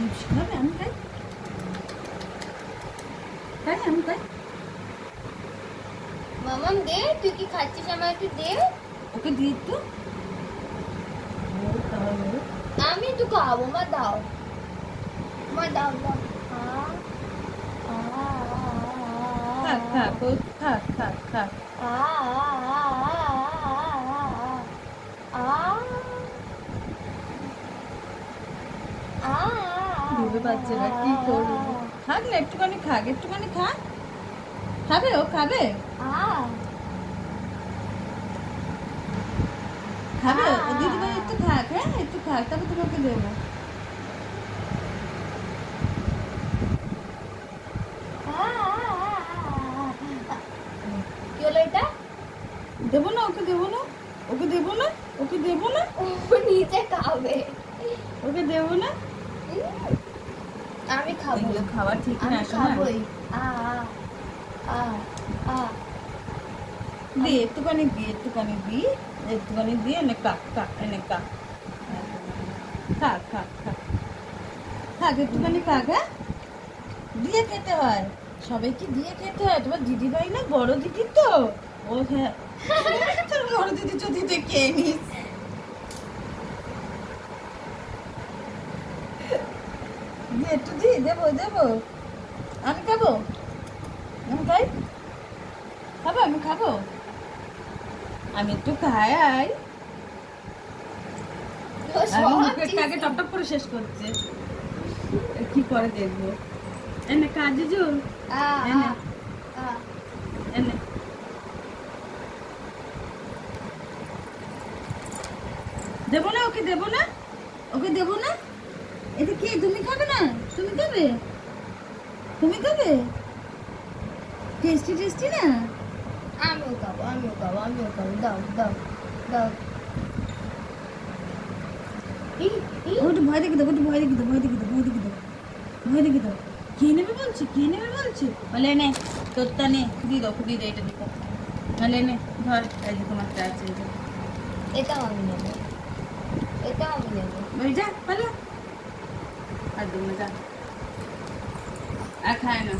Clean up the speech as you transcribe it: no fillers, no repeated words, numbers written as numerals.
Chips খাবে? আমি খাই, তাই আমি খাই। মামাম দে, তুই কি খাচ্ছিস আমায় একটু দে। ওকে দিই তো। তাহলে আমি একটু খাবো, মা দাও, মা দাও দাও। থাক থাক, ও থাক থাক থাক। ভেবে পাচ্ছে না কি করবো। থাক না, একটুখানি খাক, একটুখানি খা। খাবে? ও খাবে? খাবে? ও দিদি ভাই একটু খাক, হ্যাঁ একটু খাক, তারপর তোমাকে দেবো। কি হলো এটা? দেবো না, ওকে দেবো না, ওকে দেবো না, ওকে দেবো না, ও নিচে খাবে। ওকে দেবো না। আমি খাবো, এগুলো খাওয়া ঠিক না, আমি শোনা। খাবোই। দি একটুখানি দি, একটুখানি দি, একটুখানি দি, এনে কাক কাক, এনে কাক। খাক খাক খাক খাক, একটুখানি খাক। হ্যাঁ, দিয়ে খেতে হয়, সবাইকে দিয়ে খেতে হয়। তোমার দিদি ভাই না বড় দিদি তো, ও হ্যাঁ তোর বড় দিদি যদি তুই খেয়ে নিস। দিয়ে একটু দি, দেবো দেবো, আমি খাবো, আমি খাই, খাবো, আমি খাবো, আমি একটু খাই। মুখেরটাকে টপ করে শেষ করছে, কি করে দেখবো। এনে কাজে জোর, এনে এনে দেবো না, ওকে দেবো না, ওকে দেবো না। এটা কি তুমি খাবে না? তুমি খাবে, তুমি খাবে? টেস্টি টেস্টি না? আমিও খাবো, আমিও খাবো, আমিও খাবো, দাও দাও দাও। ওটা ভয় দেখে দাও, ওটা ভয় দেখে দাও, ভয় দেখে দাও, ভয় দেখে দাও, ভয় দেখে দাও। খেয়ে নেবে বলছি, খেয়ে নেবে বলছি। বলে নে তোরটা নে, দিয়ে দাও, দিয়ে দাও, এটা দিতে। বলে নে ধর, এই যে তোমারটা আছে, এই যে। এটাও আমি নেবো, এটাও আমি নেবো। ওই যা, বলো আর দেবো না, যা, আর খায় না।